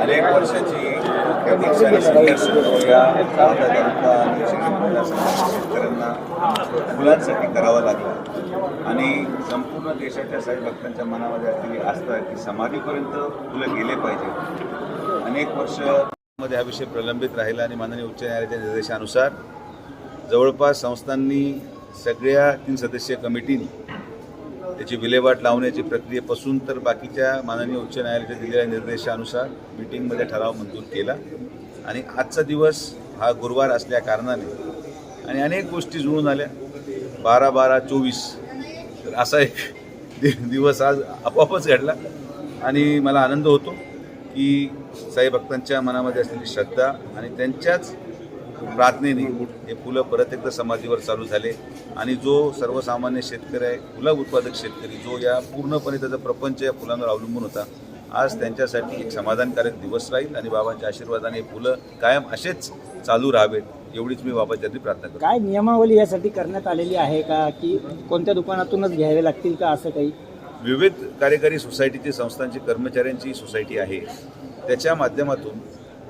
अनेक वर्षाची प्रतीक्षा आणि संघर्ष या जनता आणि शेतकऱ्यांना फुलांसाठी करावा लागला आणि संपूर्ण देशाच्या साई भक्तांच्या मनामध्ये असलेली आस्था आहे की समाधीपर्यंत फुलं गेले पाहिजे. अनेक वर्षामध्ये हा विषय प्रलंबित राहिला आणि माननीय उच्च न्यायालयाच्या निर्देशानुसार जवळपास संस्थांनी सगळ्या 3 सदस्यीय कमिटीने त्याची विल्हेवाट लावण्याची प्रक्रियेपासून तर बाकीच्या माननीय उच्च न्यायालयाच्या दिलेल्या निर्देशानुसार मीटिंगमध्ये ठराव मंजूर केला आणि आजचा दिवस हा गुरुवार असल्या कारणाने आणि अनेक गोष्टी जुळून आल्या 12-12-24 तर असा एक दिवस आज आपोआपच घडला आणि मला आनंद होतो की साई भक्तांच्या मनामध्ये असलेली श्रद्धा आणि त्यांच्याच प्रार्थनेने हे फुलं परत एकदा समाधीवर चालू झाले आणि जो सर्वसामान्य शेतकरी आहे, फुलं उत्पादक शेतकरी जो या पूर्णपणे त्याचा प्रपंच या फुलांवर अवलंबून होता, आज त्यांच्यासाठी एक समाधानकारक दिवस राहील आणि बाबांच्या आशीर्वादाने फुलं कायम असेच चालू राहावेत एवढीच मी बाबांच्या प्रार्थना करतो. काय नियमावली यासाठी करण्यात आलेली आहे का की कोणत्या दुकानातूनच घ्यावे लागतील का असं काही? विविध कार्यकारी सोसायटीची संस्थांची कर्मचाऱ्यांची सोसायटी आहे त्याच्या माध्यमातून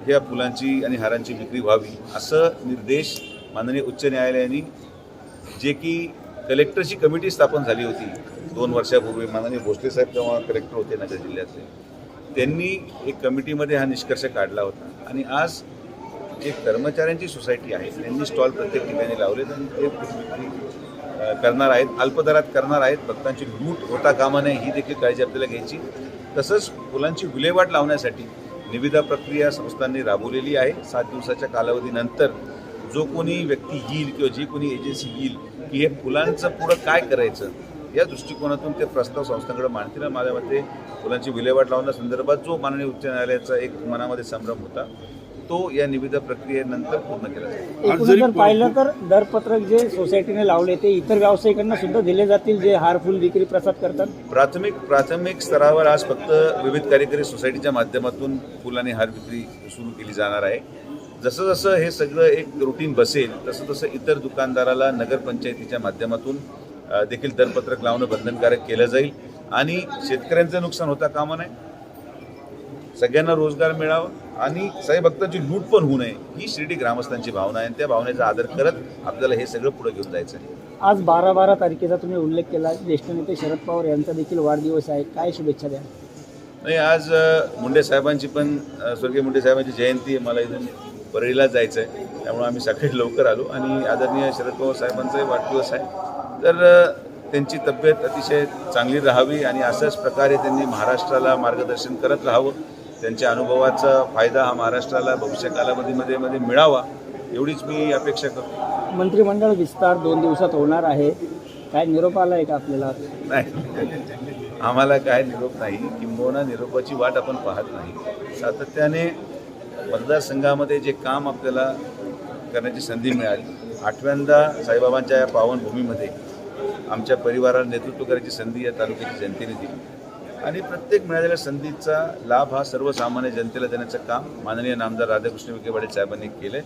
या फुलांची आणि हारांची विक्री व्हावी असं निर्देश माननीय उच्च न्यायालयाने जे की कलेक्टरची कमिटी स्थापन झाली होती 2 वर्षापूर्वी माननीय भोसले साहेब तेव्हा कलेक्टर होते नगर जिल्ह्यातले, त्यांनी एक कमिटीमध्ये हा निष्कर्ष काढला होता आणि आज जे कर्मचाऱ्यांची सोसायटी आहे त्यांनी स्टॉल प्रत्येक ठिकाणी लावलेत आणि ते विक्री करणार आहेत, अल्पदरात करणार आहेत. भक्तांची लूट होता कामा नये ही देखील काळजी आपल्याला घ्यायची. तसंच फुलांची विल्हेवाट लावण्यासाठी निविदा प्रक्रिया संस्थांनी राबवलेली आहे. 7 दिवसाच्या कालावधीनंतर जो कोणी व्यक्ती येईल किंवा जी कोणी एजन्सी येईल की हे फुलांचं पुढं काय करायचं या दृष्टिकोनातून ते प्रस्ताव संस्थांकडे मांडतील. माझ्या मते फुलांची विल्हेवाट लावण्यासंदर्भात जो माननीय उच्च न्यायालयाचा एक मनामध्ये संभ्रम होता तो या निविदा प्रक्रियेनंतर पूर्ण केला जाईल. एकूण जर पाहिलं तर दरपत्रक जे सोसायटीने लावले ते इतर व्यावसायिकांना सुद्धा दिले जातील जे हार फुल विक्री प्रसाद करतात. प्राथमिक स्तरावर आज फक्त विविध कार्यकारी सोसायटीच्या माध्यमातून फुल आणि हार विक्री सुरू केली जाणार आहे. जसं जसं हे सगळं एक रुटीन बसेल तसं तसं इतर दुकानदाराला नगरपंचायतीच्या माध्यमातून देखील दरपत्रक लावणं बंधनकारक केलं जाईल आणि शेतकऱ्यांचं नुकसान होता कामा नये, सगळ्यांना रोजगार मिळावा आणि साई भक्तांची लूट पण होऊ नये ही शिर्डी ग्रामस्थांची भावना आहे आणि त्या भावनेचा आदर करत आपल्याला हे सगळं पुढे घेऊन जायचं आहे. आज 12 तारखेचा तुम्ही उल्लेख केला, ज्येष्ठ नेते शरद पवार यांचा देखील वाढदिवस आहे, काय शुभेच्छा द्या? नाही, आज मुंडे साहेबांची पण स्वर्गीय मुंडे साहेबांची जयंती आहे. मला इथून परळीला जायचं आहे त्यामुळे आम्ही सकाळी लवकर आलो आणि आदरणीय शरद पवार साहेबांचाही वाढदिवस आहे. तर त्यांची तब्येत अतिशय चांगली राहावी आणि अशाच प्रकारे त्यांनी महाराष्ट्राला मार्गदर्शन करत राहावं. त्यांच्या अनुभवाचा फायदा हा महाराष्ट्राला भविष्य कालावधीमध्ये मिळावा एवढीच मी अपेक्षा करतो. मंत्रिमंडळ विस्तार 2 दिवसात होणार आहे, काय निरोप आला आहे का आपल्याला? नाही, आम्हाला काय निरोप नाही, किंबहुना निरोपाची वाट आपण पाहत नाही. सातत्याने मतदारसंघामध्ये जे काम आपल्याला करण्याची संधी मिळाली, 8व्यांदा साईबाबांच्या या पावनभूमीमध्ये आमच्या परिवाराला नेतृत्व करायची संधी या तालुक्याची जनतेने दिली आणि प्रत्येक मिळालेल्या संधीचा लाभ हा सर्वसामान्य जनतेला देण्याचं काम माननीय नामदार राधाकृष्ण विखे पाटील साहेबांनी केलं.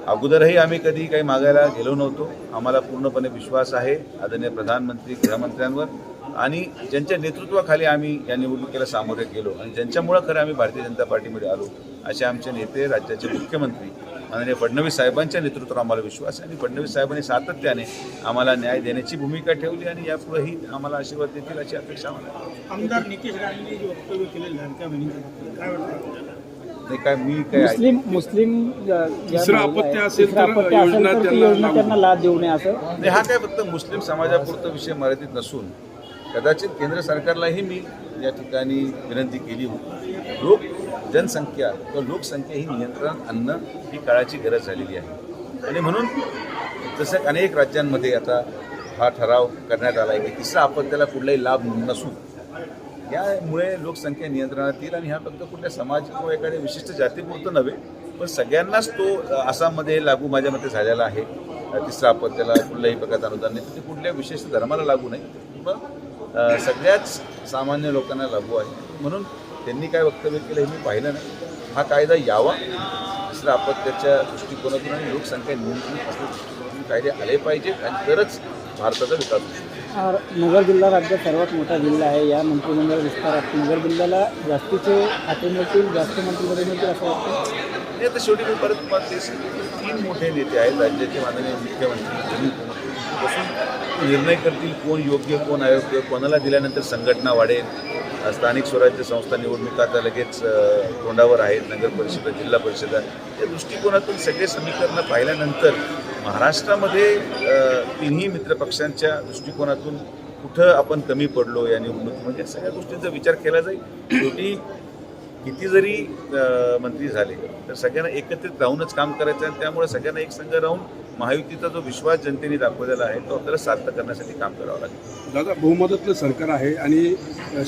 अगोदरही आम्ही कधी काही मागायला गेलो नव्हतो. आम्हाला पूर्णपणे विश्वास आहे आदरणीय प्रधानमंत्री गृहमंत्र्यांवर आणि ज्यांच्या नेतृत्वाखाली आम्ही या निवडणुकीला सामोरे गेलो आणि ज्यांच्यामुळं खरं आम्ही भारतीय जनता पार्टीमध्ये आलो असे आमचे नेते, राज्याचे मुख्यमंत्री माननीय फडणवीस साहेबांच्या नेतृत्वावर आम्हाला विश्वास आहे आणि फडणवीस साहेबांनी सातत्याने आम्हाला न्याय देण्याची भूमिका ठेवली आणि यापुढेही आम्हाला आशीर्वाद देतील अशी अपेक्षा आम्हाला. आमदार नितेश राणेंनी जे वक्तव्य केले लाडक्या बहिणीचं काय वाटतं? काय मी काय मुस्लिम आपत्ती असेल तर योजना त्यांना लाभ देऊ नये असं नाही, हा काय फक्त मुस्लिम समाजापुरता विषय मर्यादित नसून कदाचित केंद्र सरकारलाही मी या ठिकाणी विनंती केली होती. जनसंख्या किंवा लोकसंख्या ही नियंत्रणात आणणं ही काळाची गरज झालेली आहे आणि म्हणून जसं अनेक राज्यांमध्ये आता हा ठराव करण्यात आला आहे की तिसऱ्या आपत्त्याला कुठलाही लाभ नसून यामुळे लोकसंख्या नियंत्रणात येईल आणि हा फक्त कुठल्या समाज किंवा एखाद्या विशिष्ट जातीपुरतं नव्हे पण सगळ्यांनाच तो आसाममध्ये लागू माझ्या मते झालेला आहे. तिसऱ्या आपत्त्याला कुठल्याही प्रकारचं अनुदान नाही, ते कुठल्या विशिष्ट धर्माला लागू नाही, पण सगळ्याच सामान्य लोकांना लागू आहे. म्हणून त्यांनी काय वक्तव्य केलं हे मी पाहिलं नाही. हा कायदा यावा तिसऱ्या आपत्त्याच्या दृष्टिकोनातून आणि लोकसंख्या नियंत्रण असल्या दृष्टिकोनातून कायदे आले पाहिजेत आणि तरच भारताचा विकास होऊ शकतो. नगर जिल्हा राज्यात सर्वात मोठा जिल्हा आहे. या मंत्रिमंडळ विस्तारात नगर जिल्ह्याला जास्तीचे खाते मिळतील, जास्त मंत्रिपदे मिळतील असं वाटतं. हे आता शेवटी मी परत तुम्हाला तेच सांगतो, 3 मोठे नेते आहेत राज्याचे माननीय मुख्यमंत्री बसून निर्णय करतील कोण योग्य कोण अयोग्य, कोणाला दिल्यानंतर संघटना वाढेल. स्थानिक स्वराज्य संस्था निवडणुका आता लगेच तोंडावर आहेत, नगर परिषद जिल्हा परिषदा, या दृष्टिकोनातून सगळे समीकरणं पाहिल्यानंतर महाराष्ट्रामध्ये तिन्ही मित्रपक्षांच्या दृष्टिकोनातून कुठं आपण कमी पडलो या निवडणुकीमध्ये सगळ्या गोष्टींचा विचार केला जाईल. शेवटी किती जरी मंत्री झाले तर सगळ्यांना एकत्रित राहूनच काम करायचं आहे. त्यामुळे सगळ्यांना एक संघ राहून महायुतीचा जो विश्वास जनतेने दाखवलेला आहे तो आपल्याला सार्थ करण्यासाठी काम करावं लागेल. दादा, बहुमतातलं सरकार आहे आणि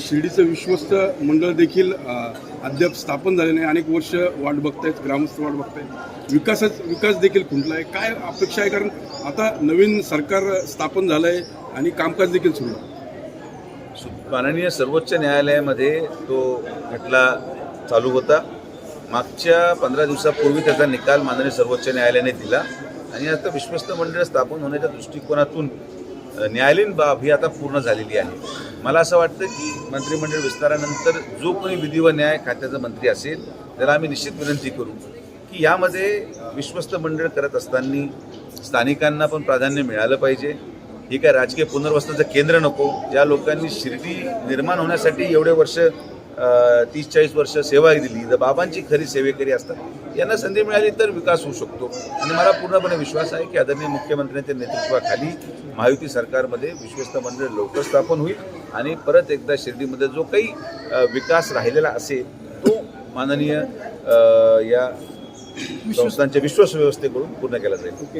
शिर्डीचं विश्वस्त मंडळ देखील अद्याप स्थापन झाले नाही. अनेक वर्ष वाट बघतायत, ग्रामस्थ वाट बघतायत, विकास देखील खुंटला आहे. काय अपेक्षा आहे, कारण आता नवीन सरकार स्थापन झालं आहे आणि कामकाज देखील सुरू आहे. माननीय सर्वोच्च न्यायालयामध्ये तो खटला चालू होता. मागच्या 15 दिवसापूर्वी त्याचा निकाल माननीय सर्वोच्च न्यायालयाने दिला आणि आता विश्वस्त मंडळ स्थापन होण्याच्या दृष्टिकोनातून न्यायालयीन बाब ही आता पूर्ण झालेली आहे. मला असं वाटतं की मंत्रिमंडळ विस्तारानंतर जो कोणी विधी व न्याय खात्याचा मंत्री असेल त्याला आम्ही निश्चित विनंती करू की यामध्ये विश्वस्त मंडळ करत असताना स्थानिकांना पण प्राधान्य मिळालं पाहिजे. ही काय राजकीय पुनर्वसनाचं केंद्र नको. ज्या लोकांनी शिर्डी निर्माण होण्यासाठी एवढे वर्ष 30-40 वर्ष सेवा दिली, जर बाबांची खरी सेवेकरी असतात यांना संधी मिळाली तर विकास होऊ शकतो. आणि मला पूर्णपणे विश्वास आहे की आदरणीय मुख्यमंत्र्यांच्या नेतृत्वाखाली महायुती सरकारमध्ये विश्वस्त मंडळ लवकर स्थापन होईल आणि परत एकदा शिर्डीमध्ये जो काही विकास राहिलेला असेल तो माननीय या संस्थांच्या विश्वास व्यवस्थेकडून पूर्ण केला जाईल.